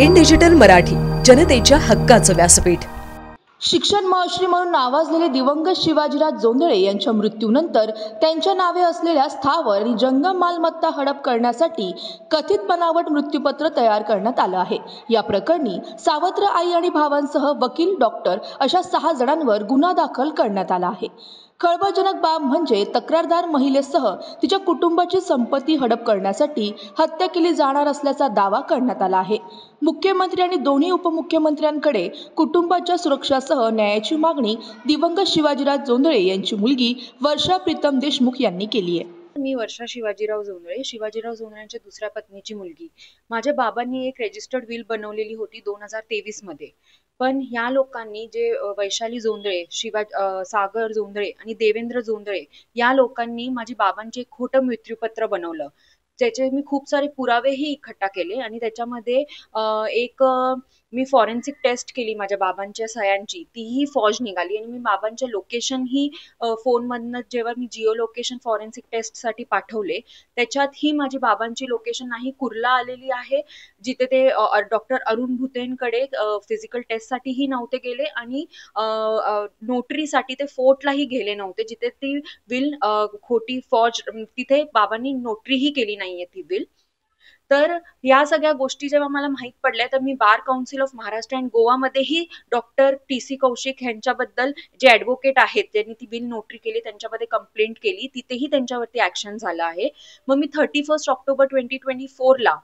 In digital Marathi, जनतेच्या हक्काचं व्यासपीठ। शिक्षण महर्षी म्हणून नावाजलेले दिवंगत शिवाजीराज जोंधळे यांच्या मृत्यूनंतर त्यांच्या नावे असलेल्या स्थावर आणि जंगम मालमत्ता हडप करण्यासाठी कथित बनावट मृत्यूपत्र तयार करण्यात आलं आहे। या प्रकरणी सावत्र आई आणि भावांसह वकील, डॉक्टर अशा 6 जणांवर गुन्हा दाखल करण्यात आला आहे। खळबळजनक बाब म्हणजे तक्रारदार महिलेसह तिच्या कुटुंबाची संपत्ती हडप करण्यासाठी हत्या केली जाणार असल्याचा दावा करण्यात आला आहे। मुख्यमंत्री आणि दोन्ही उपमुख्यमंत्र्यांकडे कुटुंबाच्या सुरक्षासह न्यायाची मागणी दिवंगत शिवाजीराज जोंधळे यांची मुलगी वर्षा प्रीतम देशमुख यांनी केली आहे। मी वर्षा शिवाजीराव जोंधळ्यांच्या दुसऱ्या पत्नीची मुलगी। माझ्या बाबांनी एक रजिस्टर्ड विल बनवलेली होती 2023 मध्ये। पण ह्या लोकांनी जे वैशाली जोंधळे, सागर जोंधळे आणि देवेंद्र जोंधळे या लोकांनी माझ्या बाबांचे एक खोटं मृत्यूपत्र बनवलं। त्याचे मी खूप सारे पुरावेही इकट्ठा केले आणि त्याच्यामध्ये मी फॉरेन्सिक टेस्ट केली माझ्या बाबांच्या सह्यांची, तीही फॉर्ज निघाली आणि मी बाबांचे लोकेशन ही फोनमधनं जेव्हा मी जिओ लोकेशन फॉरेन्सिक टेस्टसाठी पाठवले त्याच्यात ही माझी बाबांची लोकेशन नाही कुर्ला आलेली आहे, जिथे ते डॉक्टर अरुण भुतेंकडे फिजिकल टेस्टसाठीही नव्हते गेले आणि नोटरीसाठी ते फोर्टलाही गेले नव्हते, जिथे ती विल खोटी फॉर्ज तिथे बाबांनी नोटरीही केली नाहीये ती विल। तर या सगळ्या गोष्टी जेव्हा मला माहित पडल्या तर मी bar council of Maharashtra and गोवामध्येही डॉक्टर TC कौशिक यांच्याबद्दल जे ॲडव्होकेट आहेत त्यांनी ती बिल नोटरी केली त्यांच्यामध्ये कंप्लेंट केली, तिथेही त्यांच्यावरती ऍक्शन झालं आहे। मग मी 31 ऑक्टोबर 2024 ला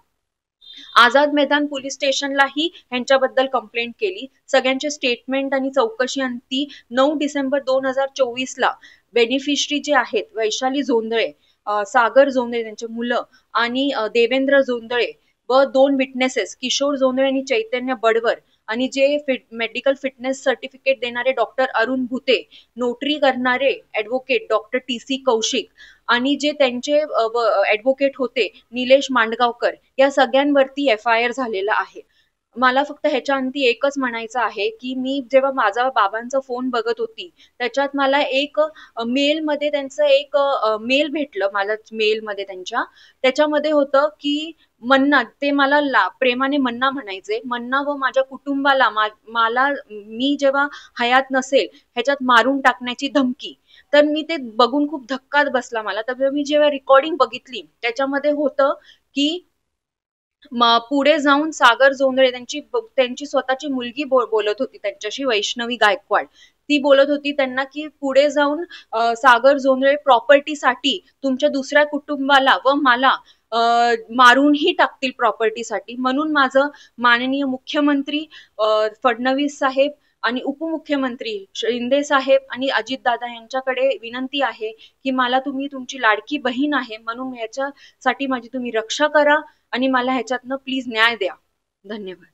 आझाद मैदान पोलीस स्टेशनलाही यांच्याबद्दल कंप्लेंट केली। सगळ्यांचे स्टेटमेंट आणि चौकशी अंती 9 डिसेंबर 2024 ला बेनिफिशरी जे आहेत वैशाली जोंधळे, सागर जोंधळे त्यांचे मुलं आणि देवेंद्र जोंधळे व 2 विटनेसेस किशोर जोंधळे आणि चैतन्य बडवर आणि जे मेडिकल फिटनेस सर्टिफिकेट देणारे डॉक्टर अरुण भुते, नोटरी करणारे ॲडव्होकेट डॉक्टर TC कौशिक आणि जे त्यांचे ॲडव्होकेट होते निलेश मांडगावकर, या सगळ्यांवरती FIR झालेला आहे। मला फक्त ह्याच्या अंती एकच म्हणायचं आहे की मी जेव्हा माझा बाबांचा फोन बघत होती त्याच्यात मला एक मेलमध्ये त्यांचं एक मेल भेटलं मला मेलमध्ये त्याच्यामध्ये होतं की मन्ना, ते मला प्रेमाने मन्ना म्हणायचे, मन्ना व माझ्या कुटुंबाला मला मी जेव्हा हयात नसेल ह्याच्यात मारून टाकण्याची धमकी। तर मी ते बघून खूप धक्का बसला मला। तर मी जेव्हा रेकॉर्डिंग बघितली त्याच्यामध्ये होतं की पुढे जाऊन सागर जोंधळे त्यांची स्वतःची मुलगी बोलत होती त्यांच्याशी, वैष्णवी गायकवाड, ती बोलत होती त्यांना की पुढे जाऊन सागर जोंधळे प्रॉपर्टीसाठी तुमच्या दुसऱ्या कुटुंबाला व मला मारूनही टाकतील प्रॉपर्टीसाठी। म्हणून माझं माननीय मुख्यमंत्री फडणवीस साहेब आणि उपमुख्यमंत्री शिंदे साहेब आणि अजित दादा यांच्याकडे विनंती आहे की मला तुम्ही तुमची लाडकी बहीण आहे म्हणून याच्यासाठी माझी तुम्ही रक्षा करा आणि मला ह्याच्यातनं प्लीज न्याय द्या। धन्यवाद।